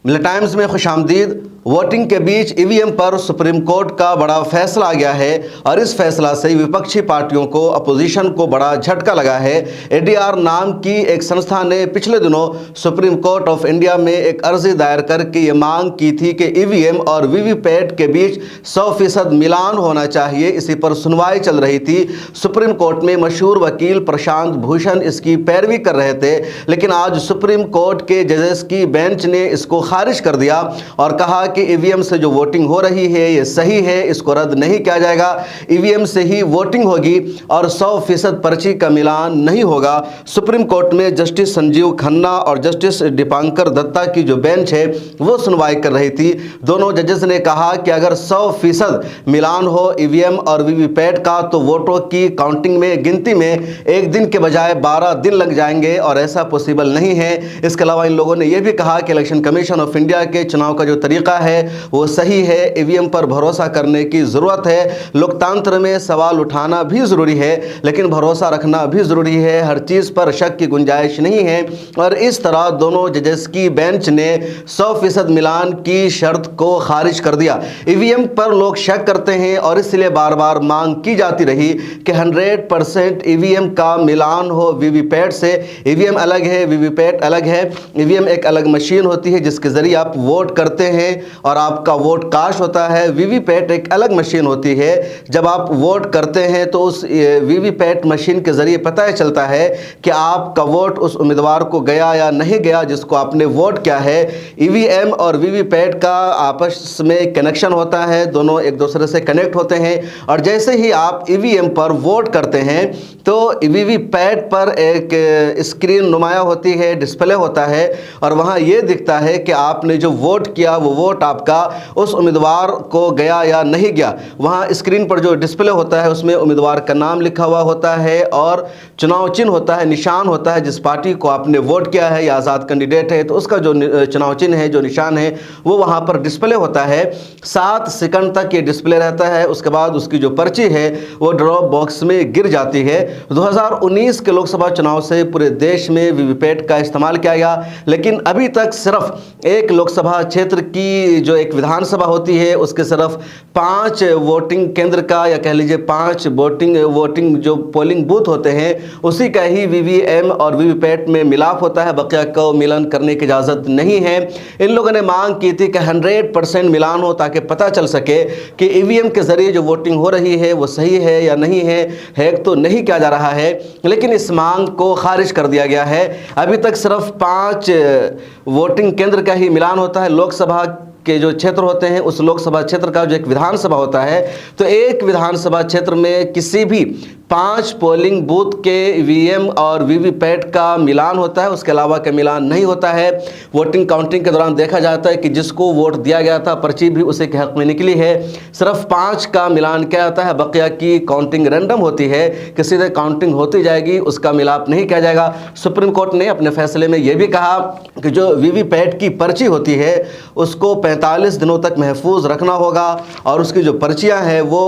मिले टाइम्स में खुशामदीद। वोटिंग के बीच ईवीएम पर सुप्रीम कोर्ट का बड़ा फैसला आ गया है और इस फैसला से विपक्षी पार्टियों को, अपोजिशन को बड़ा झटका लगा है। एडीआर नाम की एक संस्था ने पिछले दिनों सुप्रीम कोर्ट ऑफ इंडिया में एक अर्जी दायर करके ये मांग की थी कि ईवीएम और वीवीपैट के बीच 100% मिलान होना चाहिए। इसी पर सुनवाई चल रही थी। सुप्रीम कोर्ट में मशहूर वकील प्रशांत भूषण इसकी पैरवी कर रहे थे, लेकिन आज सुप्रीम कोर्ट के जजेस की बेंच ने इसको खारिज कर दिया और कहा कि ईवीएम से जो वोटिंग हो रही है ये सही है, इसको रद्द नहीं किया जाएगा। ईवीएम से ही वोटिंग होगी और 100% पर्ची का मिलान नहीं होगा। सुप्रीम कोर्ट में जस्टिस संजीव खन्ना और जस्टिस दीपांकर दत्ता की जो बेंच है वो सुनवाई कर रही थी। दोनों जजेस ने कहा कि अगर 100% मिलान हो ईवीएम और वीवीपैट का तो वोटों की काउंटिंग में, गिनती में एक दिन के बजाय 12 दिन लग जाएंगे और ऐसा पॉसिबल नहीं है। इसके अलावा इन लोगों ने यह भी कहा कि इलेक्शन कमीशन ऑफ इंडिया के चुनाव का जो तरीका है वो सही है। ईवीएम पर भरोसा करने की जरूरत है। लोकतंत्र में सवाल उठाना भी जरूरी है, लेकिन भरोसा रखना भी जरूरी है। हर चीज पर शक की गुंजाइश नहीं है। और इस तरह दोनों जजेस की बेंच ने 100% मिलान की शर्त को खारिज कर दिया। ईवीएम पर लोग शक करते हैं और इसलिए बार बार मांग की जाती रही कि 100% ईवीएम का मिलान हो वीवीपैट से। ईवीएम अलग है, वीवीपैट अलग है। ईवीएम एक अलग मशीन होती है जिसके जरिए आप वोट करते हैं और आपका वोट कास्ट होता है। वीवीपैट एक अलग मशीन होती है। जब आप वोट करते हैं तो उस वीवीपैट मशीन के जरिए पता चलता है कि आपका वोट उस उम्मीदवार को गया या नहीं गया जिसको आपने वोट किया है। ईवीएम और वीवीपैट का आपस में कनेक्शन होता है, दोनों एक दूसरे से कनेक्ट होते हैं। और जैसे ही आप ईवीएम पर वोट करते हैं तो वीवीपैट पर एक स्क्रीन नुमाया होती है, डिस्प्ले होता है और वहाँ ये दिखता है कि आपने जो वोट किया वो वोट आपका उस उम्मीदवार को गया या नहीं गया। वहाँ स्क्रीन पर जो डिस्प्ले होता है उसमें उम्मीदवार का नाम लिखा हुआ होता है और चुनाव चिन्ह होता है, निशान होता है। जिस पार्टी को आपने वोट किया है या आज़ाद कैंडिडेट है तो उसका जो चुनाव चिन्ह है, जो निशान है वो वहाँ पर डिस्प्ले होता है। 7 सेकंड तक ये डिस्प्ले रहता है। उसके बाद उसकी जो पर्ची है वो ड्रॉप बॉक्स में गिर जाती है। 2019 के लोकसभा चुनाव से पूरे देश में वीवीपैट का इस्तेमाल किया गया, लेकिन अभी तक सिर्फ एक लोकसभा क्षेत्र की जो एक विधानसभा होती है उसके सिर्फ 5 वोटिंग केंद्र का या कह लीजिए 5 वोटिंग जो पोलिंग बूथ होते हैं उसी का ही वीवीएम और वीवीपैट में मिलाप होता है। बकिया को मिलान करने की इजाज़त नहीं है। इन लोगों ने मांग की थी कि 100% मिलान हो ताकि पता चल सके कि ईवीएम के जरिए जो वोटिंग हो रही है वो सही है या नहीं है। हैक तो नहीं किया जा रहा है, लेकिन इस मांग को खारिज कर दिया गया है। अभी तक सिर्फ 5 वोटिंग केंद्र का ही मिलान होता है। लोकसभा के जो क्षेत्र होते हैं उस लोकसभा क्षेत्र का जो एक विधानसभा होता है तो एक विधानसभा क्षेत्र में किसी भी 5 पोलिंग बूथ के ईवीएम और वीवीपैट का मिलान होता है, उसके अलावा का मिलान नहीं होता है। वोटिंग काउंटिंग के दौरान देखा जाता है कि जिसको वोट दिया गया था पर्ची भी उसी के हक में निकली है। सिर्फ 5 का मिलान किया जाता है। बकिया की काउंटिंग रैंडम होती है कि सीधे काउंटिंग होती जाएगी, उसका मिलाप नहीं किया जाएगा। सुप्रीम कोर्ट ने अपने फैसले में यह भी कहा कि जो वीवीपैट की पर्ची होती है उसको 45 दिनों तक महफूज रखना होगा और उसकी जो पर्चियां हैं वो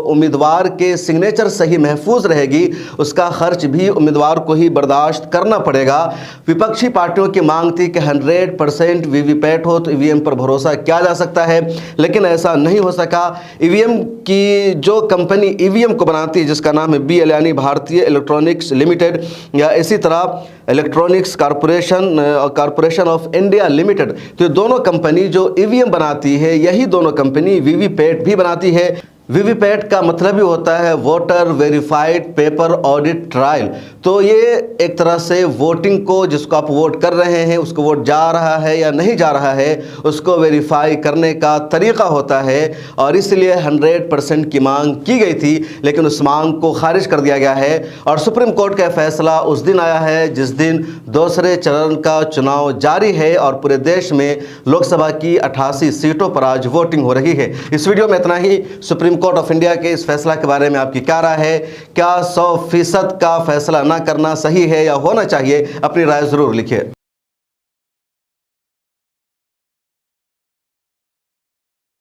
उम्मीदवार के सिग्नेचर सही महफूज रहेगी। उसका खर्च भी उम्मीदवार को ही बर्दाश्त करना पड़ेगा। विपक्षी पार्टियों की मांग थी कि 100% वीवीपैट हो तो ईवीएम पर भरोसा किया जा सकता है, लेकिन ऐसा नहीं हो सका। ईवीएम की जो कंपनी ईवीएम को बनाती है जिसका नाम है BEL यानी भारतीय इलेक्ट्रॉनिक्स लिमिटेड या इसी तरह electronics corporation of India limited, तो दोनों कंपनी जो ईवीएम बनाती है यही दोनों कंपनी वीवीपैट भी बनाती है। वीवीपैट का मतलब ही होता है voter verified paper audit trial. तो ये एक तरह से वोटिंग को, जिसको आप वोट कर रहे हैं उसको वोट जा रहा है या नहीं जा रहा है उसको वेरीफाई करने का तरीका होता है और इसलिए 100% की मांग की गई थी, लेकिन उस मांग को खारिज कर दिया गया है। और सुप्रीम कोर्ट का फैसला उस दिन आया है जिस दिन दूसरे चरण का चुनाव जारी है और पूरे देश में लोकसभा की 88 सीटों पर आज वोटिंग हो रही है। इस वीडियो में इतना ही। सुप्रीम कोर्ट ऑफ इंडिया के इस फैसला के बारे में आपकी क्या राय है? क्या 100% का फैसला ना करना सही है या होना चाहिए? अपनी राय जरूर लिखिए।